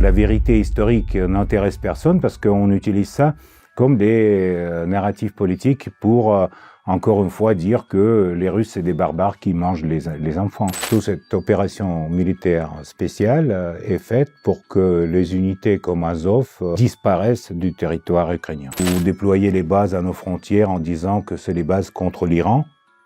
La vérité historique n'intéresse personne parce qu'on utilise ça comme des narratifs politiques pour, encore une fois, dire que les Russes, c'est des barbares qui mangent les enfants. Toute cette opération militaire spéciale est faite pour que les unités comme Azov disparaissent du territoire ukrainien. Vous déployez les bases à nos frontières en disant que c'est les bases contre l'Iran.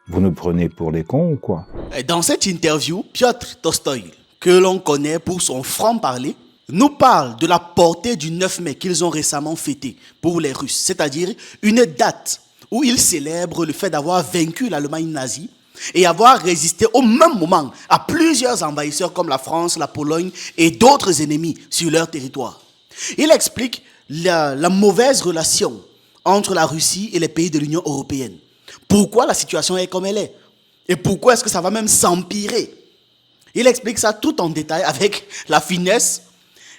Vous nous prenez pour des cons ou quoi? Dans cette interview, Piotr Tolstoï, que l'on connaît pour son franc-parler, nous parle de la portée du 9 mai qu'ils ont récemment fêté pour les Russes, c'est-à-dire une date où ils célèbrent le fait d'avoir vaincu l'Allemagne nazie et avoir résisté au même moment à plusieurs envahisseurs comme la France, la Pologne et d'autres ennemis sur leur territoire. Il explique la mauvaise relation entre la Russie et les pays de l'Union européenne. Pourquoi la situation est comme elle est et pourquoi est-ce que ça va même s'empirer. Il explique ça tout en détail avec la finesse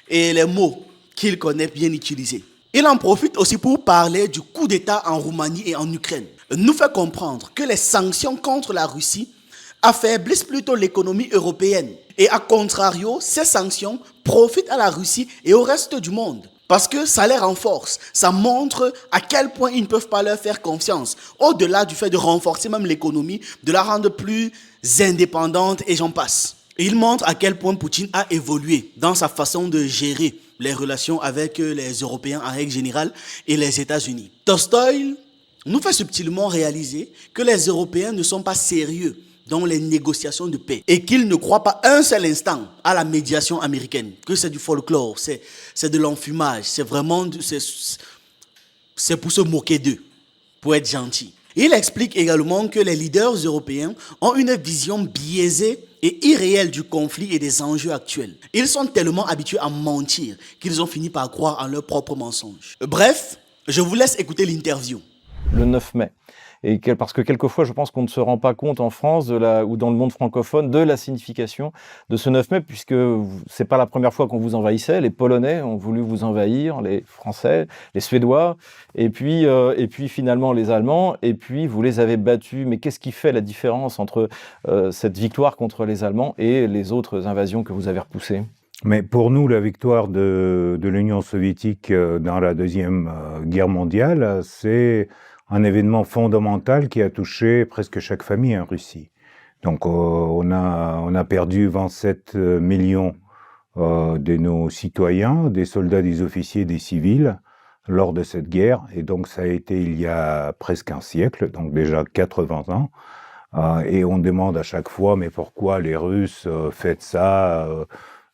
et les mots qu'il connaît bien utiliser. Il en profite aussi pour parler du coup d'État en Roumanie et en Ukraine. Nous fait comprendre que les sanctions contre la Russie affaiblissent plutôt l'économie européenne. Et à contrario, ces sanctions profitent à la Russie et au reste du monde. Parce que ça les renforce, ça montre à quel point ils ne peuvent pas leur faire confiance. Au-delà du fait de renforcer même l'économie, de la rendre plus indépendante et j'en passe. Il montre à quel point Poutine a évolué dans sa façon de gérer les relations avec les Européens en règle générale et les États-Unis. Tolstoï nous fait subtilement réaliser que les Européens ne sont pas sérieux dans les négociations de paix et qu'ils ne croient pas un seul instant à la médiation américaine, que c'est du folklore, c'est de l'enfumage, c'est vraiment c'est pour se moquer d'eux, pour être gentil. Il explique également que les leaders européens ont une vision biaisée et irréelle du conflit et des enjeux actuels. Ils sont tellement habitués à mentir qu'ils ont fini par croire en leurs propres mensonges. Bref, je vous laisse écouter l'interview. Le 9 mai. Parce que quelquefois, je pense qu'on ne se rend pas compte en France ou dans le monde francophone de la signification de ce 9 mai, puisque c'est pas la première fois qu'on vous envahissait. Les Polonais ont voulu vous envahir, les Français, les Suédois, et puis finalement les Allemands, et puis vous les avez battus. Mais qu'est-ce qui fait la différence entre cette victoire contre les Allemands et les autres invasions que vous avez repoussées ? Mais pour nous, la victoire de l'Union soviétique dans la Deuxième Guerre mondiale, c'est un événement fondamental qui a touché presque chaque famille en Russie. Donc on a perdu 27 millions de nos citoyens, des soldats, des officiers, des civils, lors de cette guerre. Et donc ça a été il y a presque un siècle, donc déjà 80 ans. Et on demande à chaque fois, mais pourquoi les Russes font ça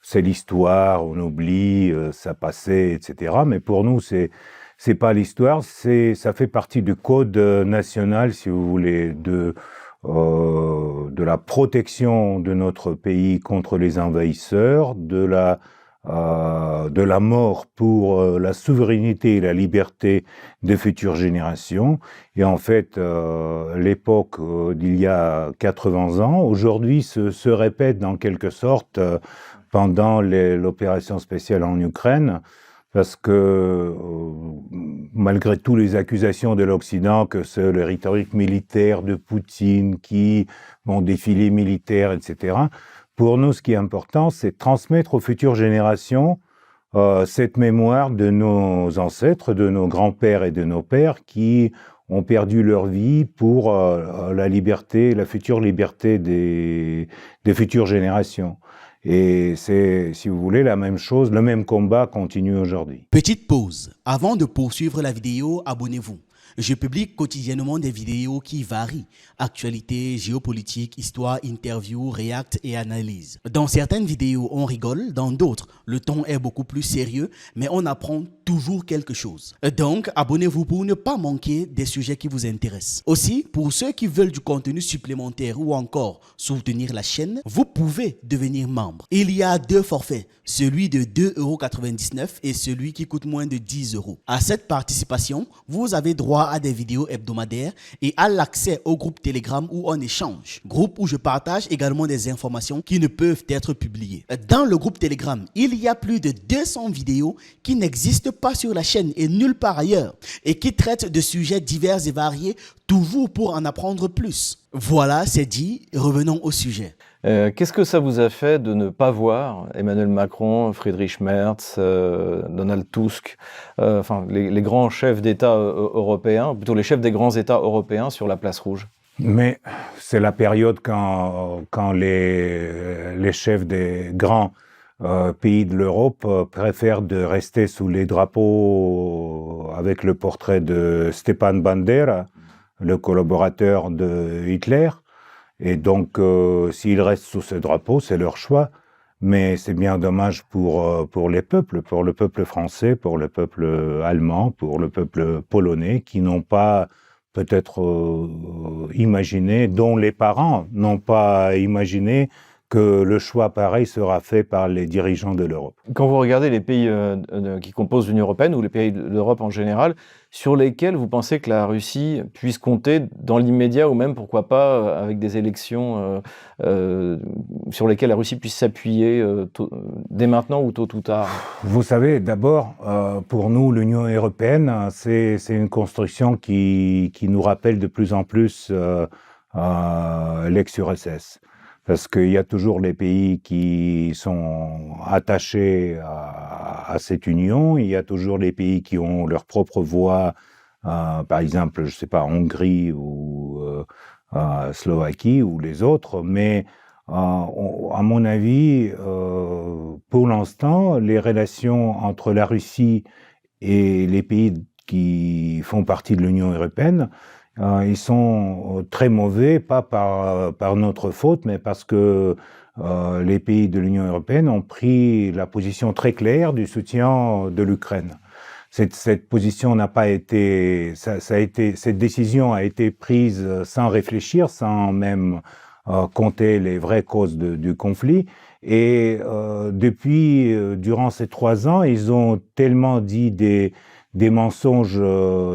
c'est l'histoire, on oublie, ça passait, etc. Mais pour nous, c'est pas l'histoire, ça fait partie du code national, si vous voulez, de la protection de notre pays contre les envahisseurs, de la mort pour la souveraineté et la liberté des futures générations. Et en fait, l'époque d'il y a 80 ans, aujourd'hui, se répète dans quelque sorte pendant l'opération spéciale en Ukraine, parce que malgré toutes les accusations de l'Occident que c'est le rhétorique militaire de Poutine qui vont défiler militaire, etc., pour nous, ce qui est important, c'est de transmettre aux futures générations cette mémoire de nos ancêtres, de nos grands-pères et de nos pères qui ont perdu leur vie pour la liberté, la future liberté des futures générations. Et c'est, si vous voulez, la même chose, le même combat continue aujourd'hui. Petite pause. Avant de poursuivre la vidéo, abonnez-vous. Je publie quotidiennement des vidéos qui varient. Actualité, géopolitique, histoire, interview, react et analyse. Dans certaines vidéos, on rigole. Dans d'autres, le ton est beaucoup plus sérieux, mais on apprend toujours quelque chose. Donc, abonnez-vous pour ne pas manquer des sujets qui vous intéressent. Aussi, pour ceux qui veulent du contenu supplémentaire ou encore soutenir la chaîne, vous pouvez devenir membre. Il y a deux forfaits, celui de 2,99 € et celui qui coûte moins de 10 €. À cette participation, vous avez droit à des vidéos hebdomadaires et à l'accès au groupe Telegram où on échange. Groupe où je partage également des informations qui ne peuvent être publiées. Dans le groupe Telegram, il y a plus de 200 vidéos qui n'existent pas sur la chaîne et nulle part ailleurs et qui traitent de sujets divers et variés, toujours pour en apprendre plus. Voilà, c'est dit, revenons au sujet. Qu'est-ce que ça vous a fait de ne pas voir Emmanuel Macron, Friedrich Merz, Donald Tusk, enfin les grands chefs d'État européens, plutôt les chefs des grands États européens sur la place rouge? Mais c'est la période quand les chefs des grands pays de l'Europe préfèrent de rester sous les drapeaux avec le portrait de Stepan Bandera, le collaborateur de Hitler. Et donc, s'ils restent sous ce drapeau, c'est leur choix. Mais c'est bien dommage pour les peuples, pour le peuple français, pour le peuple allemand, pour le peuple polonais, qui n'ont pas peut-être imaginé, dont les parents n'ont pas imaginé que le choix pareil sera fait par les dirigeants de l'Europe. Quand vous regardez les pays qui composent l'Union européenne ou les pays d'Europe en général, sur lesquels vous pensez que la Russie puisse compter dans l'immédiat ou même, pourquoi pas, avec des élections sur lesquelles la Russie puisse s'appuyer dès maintenant ou tôt ou tard? Vous savez, d'abord, pour nous, l'Union européenne, c'est une construction qui nous rappelle de plus en plus l'ex-URSS. Parce qu'il y a toujours les pays qui sont attachés à cette union, il y a toujours les pays qui ont leur propre voix, par exemple, je sais pas, Hongrie ou Slovaquie ou les autres, mais à mon avis, pour l'instant, les relations entre la Russie et les pays qui font partie de l'Union européenne, ils sont très mauvais, pas par notre faute, mais parce que les pays de l'Union européenne ont pris la position très claire du soutien de l'Ukraine. Cette position n'a pas été, cette décision a été prise sans réfléchir, sans même compter les vraies causes du conflit. Et depuis, durant ces 3 ans, ils ont tellement dit des mensonges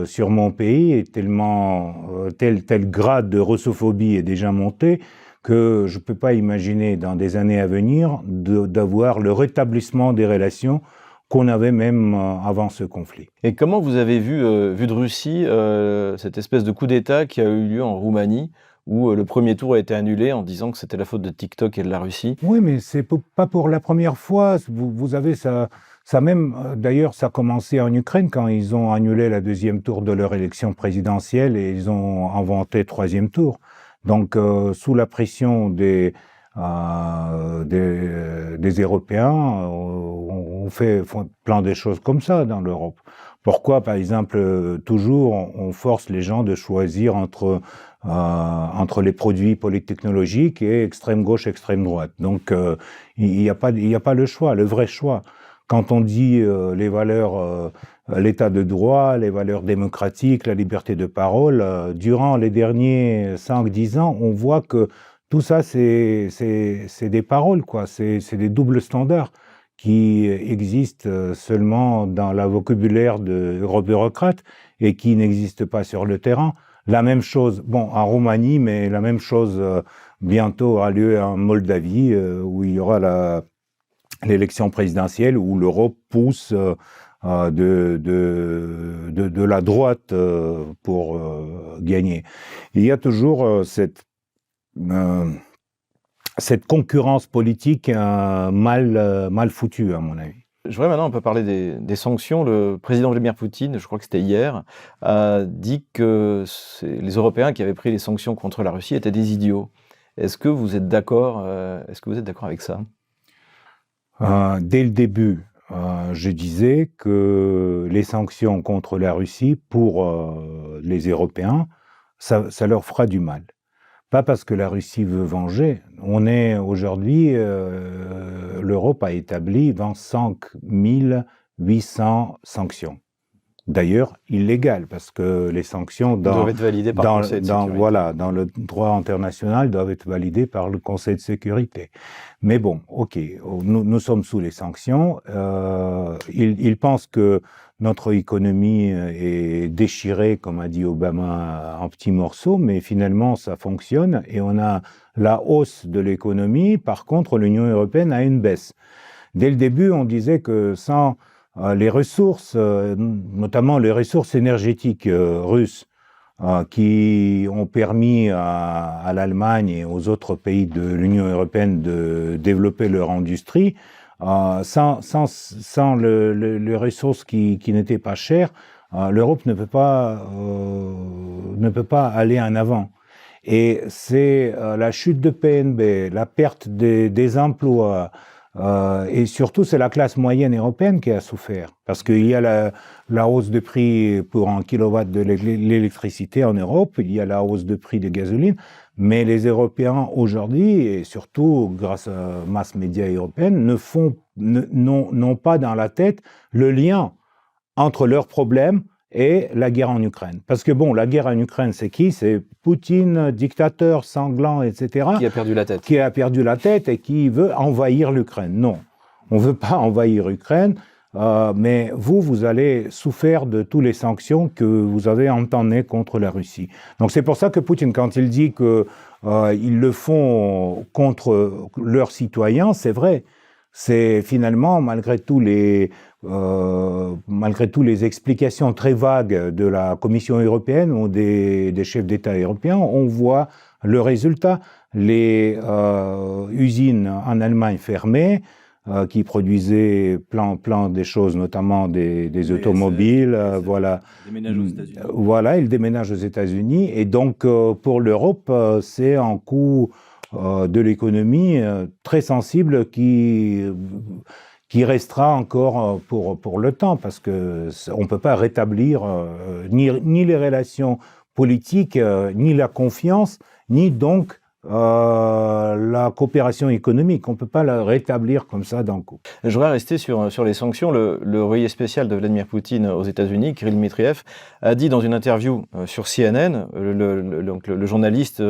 sur mon pays et tel grade de russophobie est déjà monté que je ne peux pas imaginer dans des années à venir d'avoir le rétablissement des relations qu'on avait même avant ce conflit. Et comment vous avez vu de Russie cette espèce de coup d'État qui a eu lieu en Roumanie, où le premier tour a été annulé en disant que c'était la faute de TikTok et de la Russie? Oui, mais c'est pas pour la première fois. Vous avez ça même, d'ailleurs, ça a commencé en Ukraine quand ils ont annulé la 2e tour de leur élection présidentielle et ils ont inventé 3e tour. Donc, sous la pression des Européens, on fait plein de choses comme ça dans l'Europe. Pourquoi, par exemple, toujours on force les gens de choisir entre les produits polytechnologiques et extrême gauche, extrême droite. Donc, il n'y a pas le choix, le vrai choix. Quand on dit les valeurs, l'état de droit, les valeurs démocratiques, la liberté de parole, durant les derniers 5-10 ans, on voit que tout ça, c'est des paroles, quoi. C'est des doubles standards qui existent seulement dans le vocabulaire de bureaucrates et qui n'existent pas sur le terrain. La même chose, bon, en Roumanie, mais la même chose bientôt aura lieu en Moldavie, où il y aura l'élection présidentielle, où l'Europe pousse de la droite pour gagner. Il y a toujours cette concurrence politique mal foutue, à mon avis. Je voudrais maintenant un peu parler des sanctions. Le président Vladimir Poutine, je crois que c'était hier, a dit que les Européens qui avaient pris les sanctions contre la Russie étaient des idiots. Est-ce que vous êtes d'accord avec ça? Dès le début, je disais que les sanctions contre la Russie, pour les Européens, ça leur fera du mal. Pas parce que la Russie veut venger. On est aujourd'hui, l'Europe a établi 25 800 sanctions. D'ailleurs, illégales, parce que les sanctions doivent être validées par le Conseil de sécurité. Voilà, dans le droit international, doivent être validées par le Conseil de sécurité. Mais bon, ok, nous sommes sous les sanctions. Ils pensent que notre économie est déchirée, comme a dit Obama, en petits morceaux, mais finalement, ça fonctionne et on a la hausse de l'économie. Par contre, l'Union européenne a une baisse. Dès le début, on disait que sans les ressources, notamment les ressources énergétiques russes, qui ont permis à l'Allemagne et aux autres pays de l'Union européenne de développer leur industrie, sans les ressources qui n'étaient pas chères, l'Europe ne peut pas aller en avant. Et c'est la chute de PNB, la perte des emplois, et surtout c'est la classe moyenne européenne qui a souffert. Parce qu'il y a la hausse de prix pour un kilowatt de l'électricité en Europe, il y a la hausse de prix de gasoline, mais les Européens aujourd'hui, et surtout grâce à mass média européenne, n'ont pas dans la tête le lien entre leurs problèmes et la guerre en Ukraine. Parce que bon, la guerre en Ukraine, c'est qui? C'est Poutine, dictateur, sanglant, etc. Qui a perdu la tête. Qui a perdu la tête et qui veut envahir l'Ukraine. Non, on ne veut pas envahir l'Ukraine, mais vous allez souffrir de toutes les sanctions que vous avez entamées contre la Russie. Donc c'est pour ça que Poutine, quand il dit qu'ils le font contre leurs citoyens, c'est vrai. C'est finalement, malgré toutes les explications très vagues de la Commission européenne ou des chefs d'État européens, on voit le résultat. Les usines en Allemagne fermées, qui produisaient plein de choses, notamment des automobiles, voilà. Ils déménagent aux États-Unis. Voilà, ils déménagent aux États-Unis. Et donc, pour l'Europe, c'est un coût de l'économie très sensible qui restera encore pour le temps, parce que on peut pas rétablir ni les relations politiques, ni la confiance, ni donc la coopération économique. On ne peut pas la rétablir comme ça d'un coup. Je voudrais rester sur les sanctions. Le envoyé spécial de Vladimir Poutine aux États-Unis, Kirill Dmitriev, a dit dans une interview sur CNN, le journaliste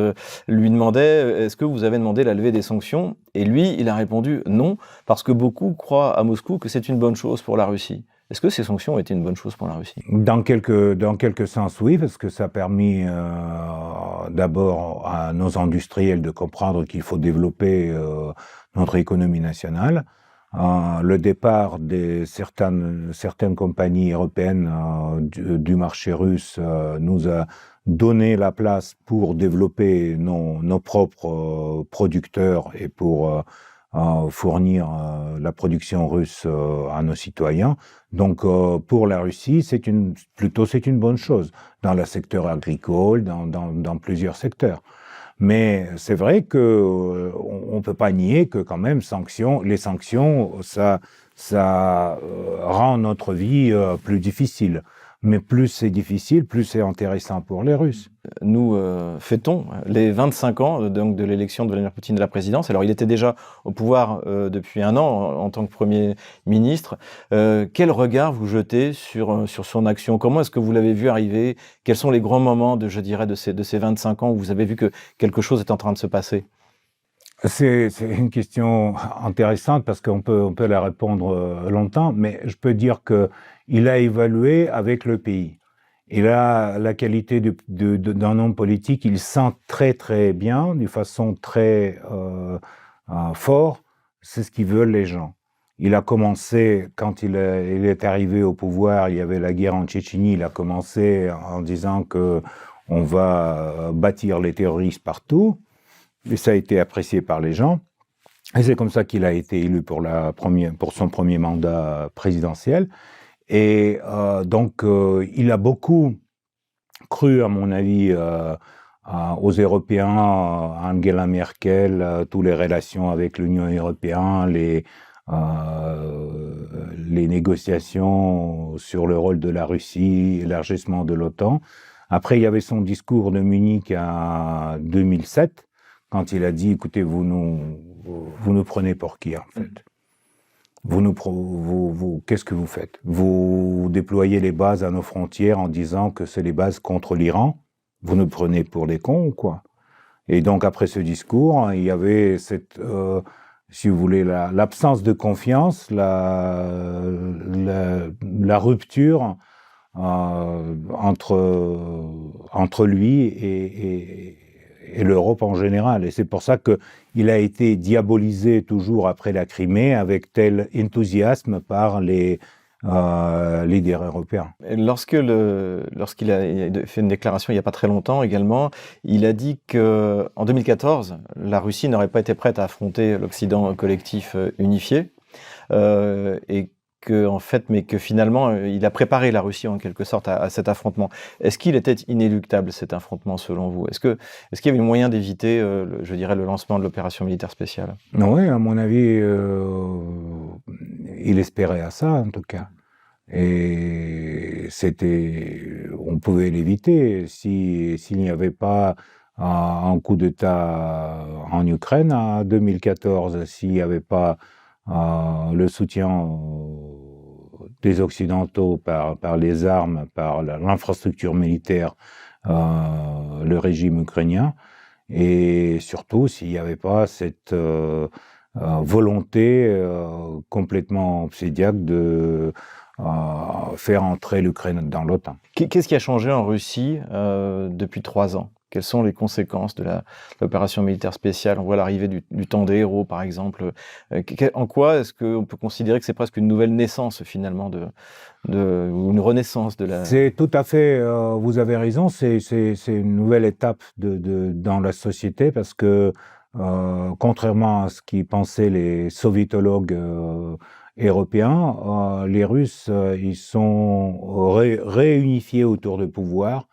lui demandait « Est-ce que vous avez demandé la levée des sanctions ?» Et lui, il a répondu « Non, parce que beaucoup croient à Moscou que c'est une bonne chose pour la Russie. » Est-ce que ces sanctions ont été une bonne chose pour la Russie? Dans quelques sens, oui, parce que ça a permis d'abord à nos industriels de comprendre qu'il faut développer notre économie nationale. Le départ de certaines compagnies européennes du marché russe nous a donné la place pour développer nos propres producteurs et pour fournir la production russe à nos citoyens. Donc, pour la Russie, c'est une bonne chose dans le secteur agricole, dans plusieurs secteurs. Mais c'est vrai que on peut pas nier que quand même les sanctions, ça rend notre vie plus difficile. Mais plus c'est difficile, plus c'est intéressant pour les Russes. Nous fêtons les 25 ans donc, de l'élection de Vladimir Poutine à la présidence. Alors, il était déjà au pouvoir depuis un an en tant que Premier ministre. Quel regard vous jetez sur son action? Comment est-ce que vous l'avez vu arriver? Quels sont les grands moments, de ces 25 ans où vous avez vu que quelque chose est en train de se passer? C'est une question intéressante parce qu'on peut la répondre longtemps, mais je peux dire que il a évalué avec le pays. Il a la qualité d'un homme politique, il sent très très bien, d'une façon très fort, c'est ce qu'ils veulent les gens. Il a commencé, quand il est arrivé au pouvoir, il y avait la guerre en Tchétchénie, il a commencé en disant que on va bâtir les terroristes partout. Et ça a été apprécié par les gens. Et c'est comme ça qu'il a été élu pour son premier mandat présidentiel. Et donc, il a beaucoup cru, à mon avis, aux Européens, à Angela Merkel, toutes les relations avec l'Union européenne, les négociations sur le rôle de la Russie, l'élargissement de l'OTAN. Après, il y avait son discours de Munich en 2007, quand il a dit, écoutez, vous nous prenez pour qui, en fait? Qu'est-ce que vous faites? Vous déployez les bases à nos frontières en disant que c'est les bases contre l'Iran? Vous nous prenez pour des cons ou quoi? Et donc, après ce discours, il y avait cette, si vous voulez, l'absence de confiance, la rupture entre lui et l'Europe en général. Et c'est pour ça qu'il a été diabolisé toujours après la Crimée avec tel enthousiasme par les leaders européens. Et lorsqu'il a fait une déclaration il n'y a pas très longtemps également, il a dit qu'en 2014, la Russie n'aurait pas été prête à affronter l'Occident collectif unifié, et mais que finalement, il a préparé la Russie en quelque sorte à cet affrontement. Est-ce qu'il était inéluctable cet affrontement selon vous? Est-ce qu'il y avait moyen d'éviter, je dirais, le lancement de l'opération militaire spéciale? Oui, à mon avis, il espérait à ça en tout cas. Et on pouvait l'éviter s'il n'y avait pas un coup d'État en Ukraine en 2014, s'il n'y avait pas le soutien des Occidentaux par les armes, par l'infrastructure militaire, le régime ukrainien, et surtout s'il n'y avait pas cette volonté complètement obsédiaque de faire entrer l'Ukraine dans l'OTAN. Qu'est-ce qui a changé en Russie depuis 3 ans? Quelles sont les conséquences de l'opération militaire spéciale? On voit l'arrivée du temps des héros, par exemple. En quoi est-ce qu'on peut considérer que c'est presque une nouvelle naissance, finalement, ou une renaissance de la... C'est tout à fait, vous avez raison, c'est une nouvelle étape dans la société parce que, contrairement à ce qu'y pensaient les soviétologues européens, les Russes, ils sont réunifiés autour du pouvoir.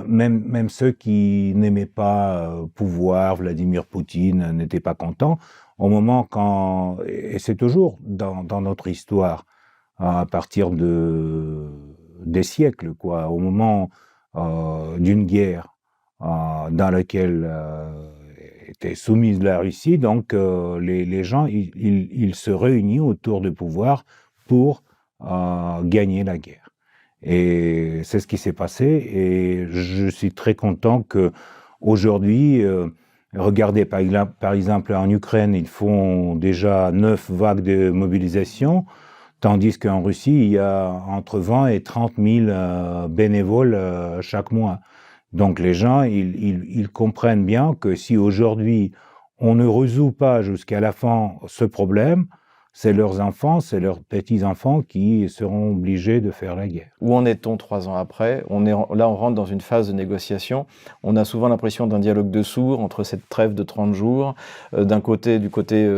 Même ceux qui n'aimaient pas pouvoir, Vladimir Poutine, n'étaient pas contents. Au moment et c'est toujours dans notre histoire, à partir des siècles, quoi, au moment d'une guerre dans laquelle était soumise la Russie, donc les gens, ils se réunissent autour du pouvoir pour gagner la guerre. Et c'est ce qui s'est passé, et je suis très content que aujourd'hui, regardez par exemple en Ukraine, ils font déjà 9 vagues de mobilisation, tandis qu'en Russie, il y a entre 20 et 30 000 bénévoles chaque mois. Donc les gens, ils comprennent bien que si aujourd'hui on ne résout pas jusqu'à la fin ce problème, c'est leurs enfants, c'est leurs petits-enfants qui seront obligés de faire la guerre. Où en est-on 3 ans après? Là, on rentre dans une phase de négociation. On a souvent l'impression d'un dialogue de sourds entre cette trêve de 30 jours, du côté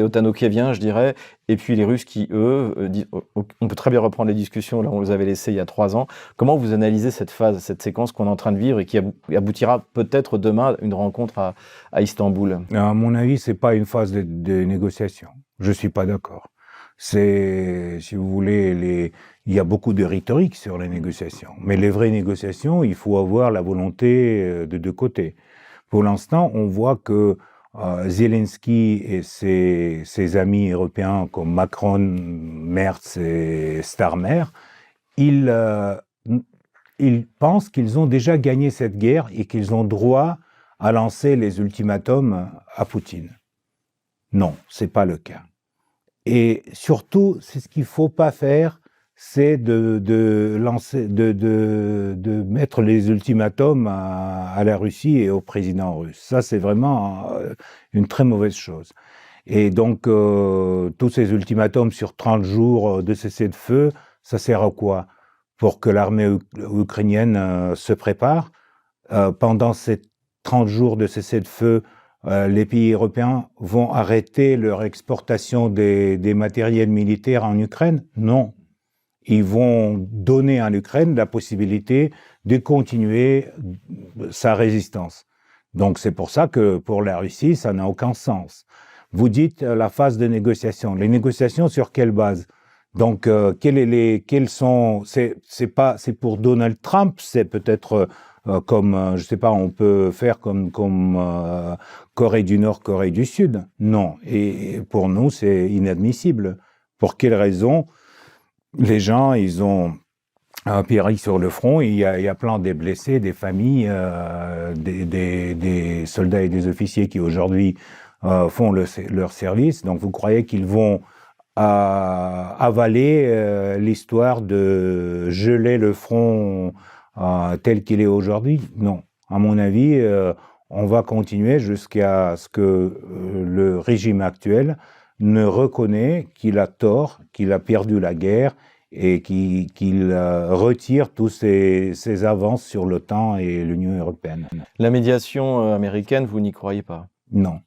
otano-kievien, je dirais, et puis les Russes qui, eux, on peut très bien reprendre les discussions, là on les avait laissées il y a 3 ans. Comment vous analysez cette phase, cette séquence qu'on est en train de vivre et qui aboutira peut-être demain à une rencontre à Istanbul? À mon avis, c'est pas une phase de négociation. Je suis pas d'accord. Si vous voulez, il y a beaucoup de rhétorique sur les négociations. Mais les vraies négociations, il faut avoir la volonté de deux côtés. Pour l'instant, on voit que Zelensky et ses amis européens comme Macron, Merz et Starmer, ils pensent qu'ils ont déjà gagné cette guerre et qu'ils ont droit à lancer les ultimatums à Poutine. Non, c'est pas le cas. Et surtout, c'est ce qu'il faut pas faire, c'est de mettre les ultimatums à la Russie et au président russe. Ça, c'est vraiment une très mauvaise chose. Et donc, tous ces ultimatums sur 30 jours de cessez-le-feu, ça sert à quoi? Pour que l'armée ukrainienne se prépare. Pendant ces 30 jours de cessez-le-feu, les pays européens vont arrêter leur exportation des matériels militaires en Ukraine? Non. Ils vont donner à l'Ukraine la possibilité de continuer sa résistance. Donc c'est pour ça que pour la Russie, ça n'a aucun sens. Vous dites la phase de négociation. Les négociations sur quelle base? Donc c'est pour Donald Trump, c'est peut-être comme, je sais pas, on peut faire comme Corée du Nord, Corée du Sud. Non. Et pour nous, c'est inadmissible. Pour quelle raison? Les gens, ils ont péri sur le front, il y a plein de blessés, des familles, des soldats et des officiers qui aujourd'hui font leur service. Donc vous croyez qu'ils vont avaler l'histoire de geler le front tel qu'il est aujourd'hui? Non. À mon avis, on va continuer jusqu'à ce que le régime actuel ne reconnaît qu'il a tort, qu'il a perdu la guerre et qu'il retire tous ses avances sur l'OTAN et l'Union européenne. La médiation américaine, vous n'y croyez pas? Non,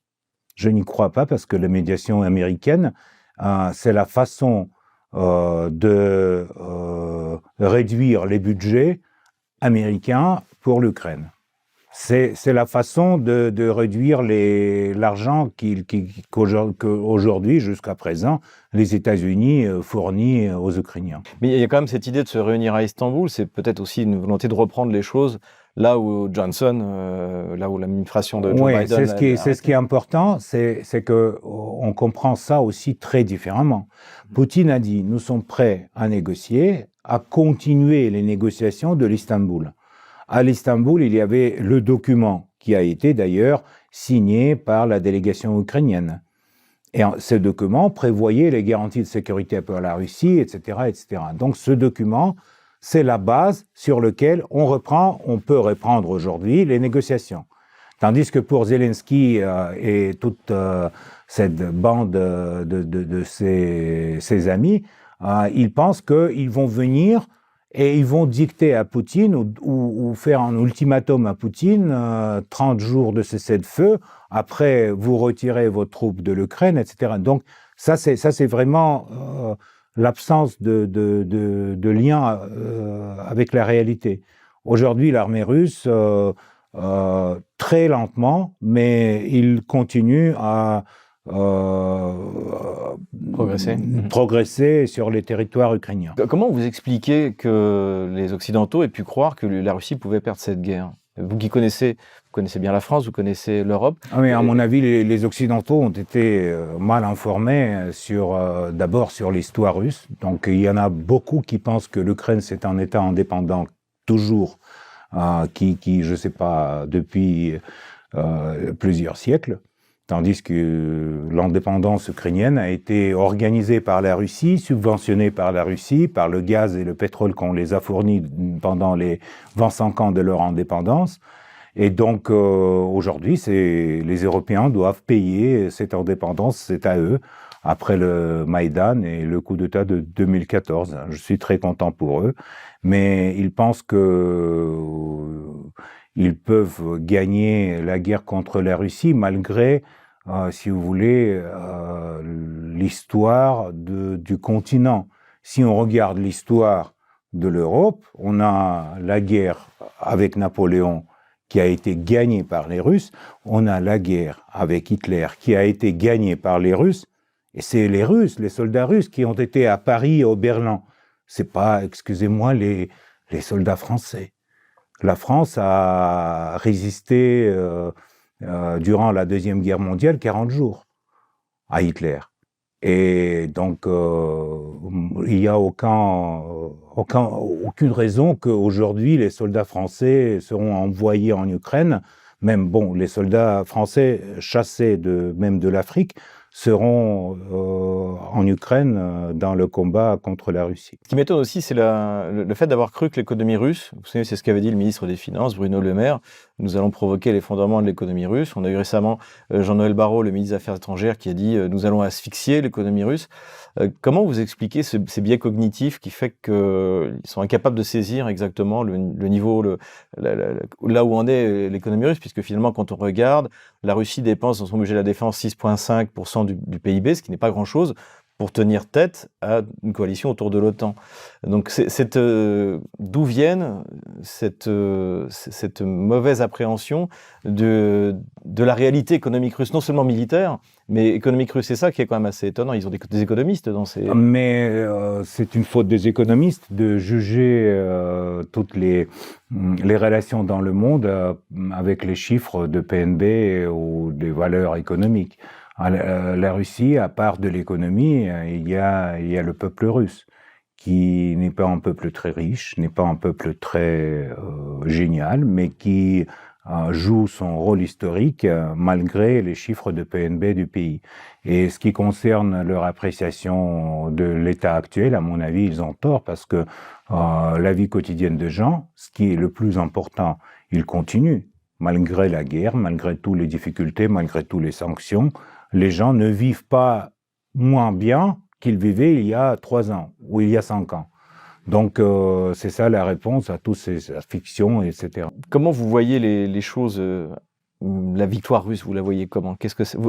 je n'y crois pas parce que la médiation américaine, c'est la façon de réduire les budgets américains pour l'Ukraine. C'est la façon de réduire l'argent qu'aujourd'hui, jusqu'à présent, les États-Unis fournissent aux Ukrainiens. Mais il y a quand même cette idée de se réunir à Istanbul, c'est peut-être aussi une volonté de reprendre les choses là où Johnson, là où l'administration de Joe Biden... Oui, c'est ce qui est important, c'est qu'on comprend ça aussi très différemment. Poutine a dit, nous sommes prêts à négocier, à continuer les négociations de l'Istanbul. À l'Istanbul, il y avait le document qui a été d'ailleurs signé par la délégation ukrainienne. Et ce document prévoyait les garanties de sécurité pour la Russie, etc., etc. Donc ce document, c'est la base sur laquelle on peut reprendre aujourd'hui les négociations. Tandis que pour Zelensky et toute cette bande de ses amis, ils pensent qu'ils vont venir et ils vont dicter à Poutine ou faire un ultimatum à Poutine, 30 jours de cessez-le-feu, après vous retirez vos troupes de l'Ukraine, etc. Donc ça c'est vraiment l'absence de lien avec la réalité. Aujourd'hui, l'armée russe, très lentement, mais il continue à progresser sur les territoires ukrainiens. Comment vous expliquez que les Occidentaux aient pu croire que la Russie pouvait perdre cette guerre? Vous qui connaissez bien la France, vous connaissez l'Europe. Mais à mon avis, les Occidentaux ont été mal informés d'abord sur l'histoire russe. Donc il y en a beaucoup qui pensent que l'Ukraine c'est un État indépendant toujours, qui je sais pas, depuis plusieurs siècles. Tandis que l'indépendance ukrainienne a été organisée par la Russie, subventionnée par la Russie, par le gaz et le pétrole qu'on les a fournis pendant les 25 ans de leur indépendance. Et donc, aujourd'hui, les Européens doivent payer cette indépendance, c'est à eux, après le Maïdan et le coup d'État de 2014. Je suis très content pour eux, mais ils pensent qu'ils peuvent gagner la guerre contre la Russie malgré, si vous voulez, l'histoire du continent. Si on regarde l'histoire de l'Europe, on a la guerre avec Napoléon qui a été gagnée par les Russes, on a la guerre avec Hitler qui a été gagnée par les Russes, et c'est les Russes, les soldats russes qui ont été à Paris et au Berlin. C'est pas, excusez-moi, les soldats français. La France a résisté durant la Deuxième Guerre mondiale 40 jours à Hitler. Et donc, il n'y a aucune raison qu'aujourd'hui les soldats français seront envoyés en Ukraine. Même, les soldats français chassés même de l'Afrique seront en Ukraine dans le combat contre la Russie. Ce qui m'étonne aussi, c'est le fait d'avoir cru que l'économie russe, vous savez, c'est ce qu'avait dit le ministre des Finances, Bruno Le Maire, nous allons provoquer l'effondrement de l'économie russe. On a eu récemment Jean-Noël Barrot, le ministre des Affaires étrangères, qui a dit « nous allons asphyxier l'économie russe ». Comment vous expliquez ces biais cognitifs qui fait qu'ils sont incapables de saisir exactement le niveau, là où en est l'économie russe, puisque finalement, quand on regarde, la Russie dépense dans son budget de la défense 6,5% du PIB, ce qui n'est pas grand-chose, pour tenir tête à une coalition autour de l'OTAN. Donc, d'où viennent cette mauvaise appréhension de la réalité économique russe, non seulement militaire, mais économique russe, c'est ça qui est quand même assez étonnant. Ils ont des économistes dans ces... Mais c'est une faute des économistes de juger toutes les relations dans le monde avec les chiffres de PNB ou des valeurs économiques. La Russie, à part de l'économie, il y a le peuple russe, qui n'est pas un peuple très riche, n'est pas un peuple très génial, mais qui joue son rôle historique malgré les chiffres de PNB du pays. Et ce qui concerne leur appréciation de l'état actuel, à mon avis, ils ont tort parce que la vie quotidienne des gens, ce qui est le plus important, il continue. Malgré la guerre, malgré toutes les difficultés, malgré toutes les sanctions, les gens ne vivent pas moins bien qu'ils vivaient il y a 3 ans ou il y a 5 ans. Donc, c'est ça la réponse à toutes ces fictions, etc. Comment vous voyez les choses, la victoire russe, vous la voyez comment?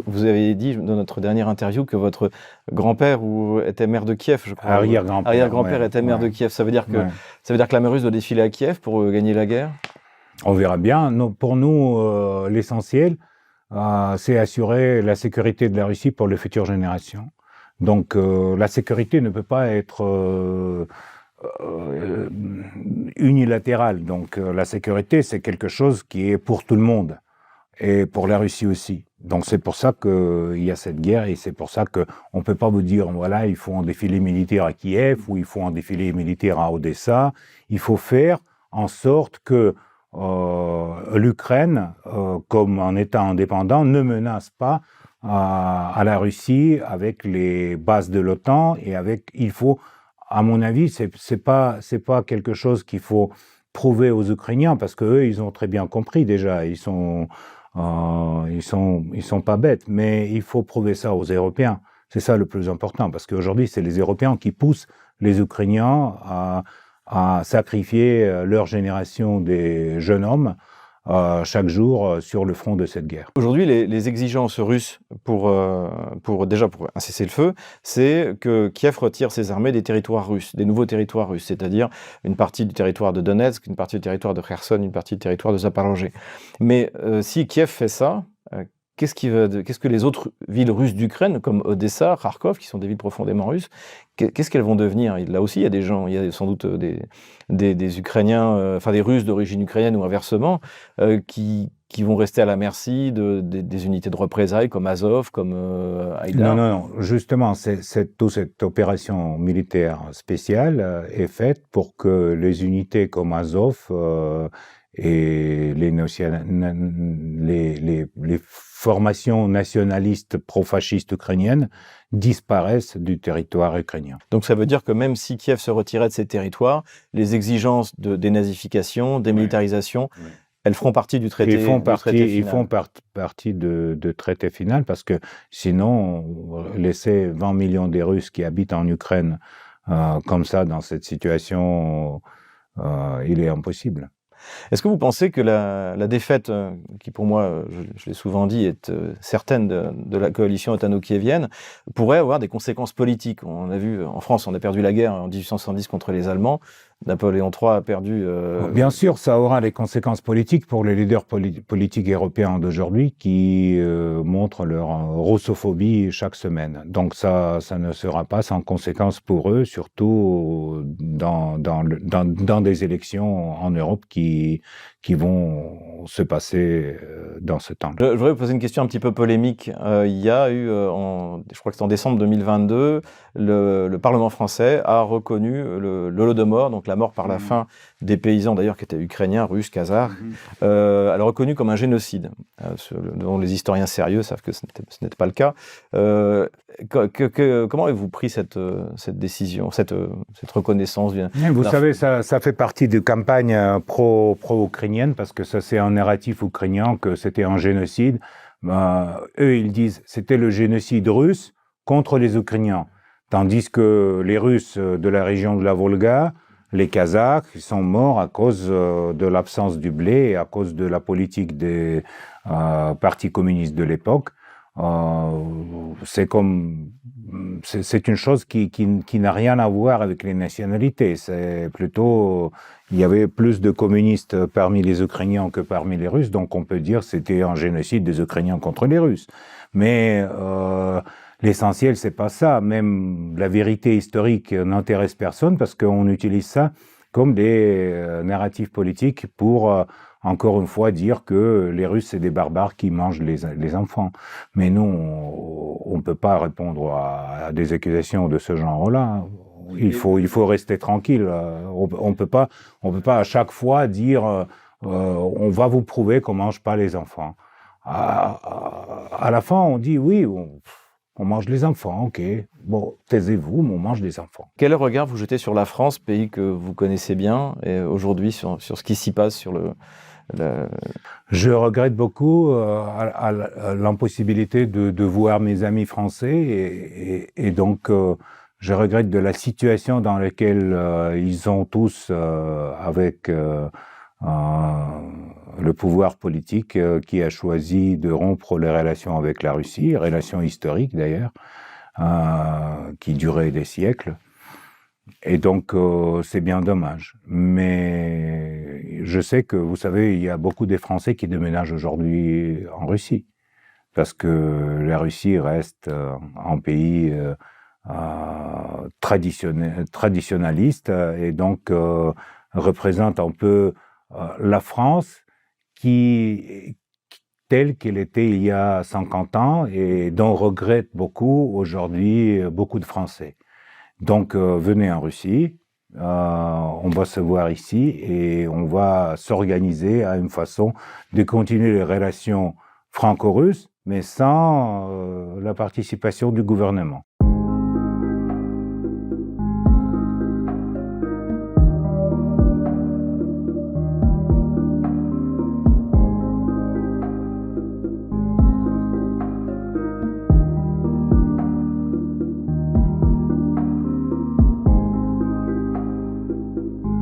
Vous avez dit dans notre dernière interview que votre grand-père était maire de Kiev, je crois. Arrière-grand-père. Arrière-grand-père était maire de Kiev. Ça veut dire que l'armée russe doit défiler à Kiev pour gagner la guerre? On verra bien. Pour nous, l'essentiel, c'est assurer la sécurité de la Russie pour les futures générations. Donc, la sécurité ne peut pas être unilatérale. Donc, la sécurité, c'est quelque chose qui est pour tout le monde et pour la Russie aussi. Donc, c'est pour ça qu'il y a cette guerre et c'est pour ça qu'on ne peut pas vous dire, voilà, il faut un défilé militaire à Kiev ou il faut un défilé militaire à Odessa. Il faut faire en sorte que l'Ukraine, comme un État indépendant, ne menace pas à la Russie avec les bases de l'OTAN et il faut, à mon avis, c'est pas quelque chose qu'il faut prouver aux Ukrainiens parce qu'eux, ils ont très bien compris déjà, ils sont pas bêtes, mais il faut prouver ça aux Européens. C'est ça le plus important parce qu'aujourd'hui, c'est les Européens qui poussent les Ukrainiens à sacrifier leur génération des jeunes hommes chaque jour sur le front de cette guerre. Aujourd'hui, les exigences russes pour un cessez-le-feu, c'est que Kiev retire ses armées des territoires russes, des nouveaux territoires russes, c'est-à-dire une partie du territoire de Donetsk, une partie du territoire de Kherson, une partie du territoire de Zaporozhye. Mais si Kiev fait ça, qu'est-ce que les autres villes russes d'Ukraine, comme Odessa, Kharkov, qui sont des villes profondément russes, qu'est-ce qu'elles vont devenir? Là aussi, il y a des gens, il y a sans doute des Ukrainiens, des Russes d'origine ukrainienne ou inversement, qui vont rester à la merci des unités de représailles comme Azov, comme Haïdar. Non. Justement, toute cette opération militaire spéciale est faite pour que les unités comme Azov et les formations nationalistes pro-fascistes ukrainiennes disparaissent du territoire ukrainien. Donc ça veut dire que même si Kiev se retirait de ces territoires, les exigences de dénazification, démilitarisation, elles feront partie du traité final. Ils font partie de traité final parce que sinon, laisser 20 millions de Russes qui habitent en Ukraine comme ça, dans cette situation, il est impossible. Est-ce que vous pensez que la défaite, qui pour moi, je l'ai souvent dit, est certaine de la coalition otano-kievienne, pourrait avoir des conséquences politiques? On a vu, en France, on a perdu la guerre en 1870 contre les Allemands. Napoléon III a perdu... Bien sûr, ça aura des conséquences politiques pour les leaders politiques européens d'aujourd'hui qui montrent leur russophobie chaque semaine. Donc ça ne sera pas sans conséquences pour eux, surtout dans des élections en Europe qui vont se passer dans ce temps. Je voudrais vous poser une question un petit peu polémique. Il y a eu, je crois que c'est en décembre 2022, le Parlement français a reconnu l'Holodomor, donc la mort par la faim des paysans, d'ailleurs qui étaient ukrainiens, russes, khazars, elle a reconnu comme un génocide, dont les historiens sérieux savent que ce n'était pas le cas. Comment avez-vous pris cette décision, cette reconnaissance? Vous savez, ça fait partie de campagnes pro-ukrainiennes, parce que ça c'est un narratif ukrainien que c'était un génocide. Eux, ils disent c'était le génocide russe contre les Ukrainiens. Tandis que les Russes de la région de la Volga, les Kazakhs, ils sont morts à cause de l'absence du blé et à cause de la politique des partis communistes de l'époque. C'est une chose qui n'a rien à voir avec les nationalités. C'est plutôt, il y avait plus de communistes parmi les Ukrainiens que parmi les Russes, donc on peut dire que c'était un génocide des Ukrainiens contre les Russes. Mais l'essentiel, c'est pas ça. Même la vérité historique n'intéresse personne parce qu'on utilise ça comme des narratifs politiques pour encore une fois dire que les Russes, c'est des barbares qui mangent les enfants. Mais nous, on ne peut pas répondre à des accusations de ce genre-là. Il faut rester tranquille. On peut pas à chaque fois dire on va vous prouver qu'on mange pas les enfants. À la fin, on dit oui, on mange les enfants, ok. Bon, taisez-vous, mais on mange des enfants. Quel regard vous jetez sur la France, pays que vous connaissez bien, et aujourd'hui sur ce qui s'y passe, sur Je regrette beaucoup l'impossibilité de voir mes amis français et donc je regrette de la situation dans laquelle ils sont tous avec le pouvoir politique qui a choisi de rompre les relations avec la Russie, relations historiques d'ailleurs, qui duraient des siècles. Et donc, c'est bien dommage. Mais je sais que, vous savez, il y a beaucoup de Français qui déménagent aujourd'hui en Russie. Parce que la Russie reste un pays traditionnaliste et donc représente un peu la France telle qu'elle était il y a 50 ans et dont regrettent beaucoup aujourd'hui beaucoup de Français. Donc, venez en Russie, on va se voir ici et on va s'organiser à une façon de continuer les relations franco-russes, mais sans la participation du gouvernement.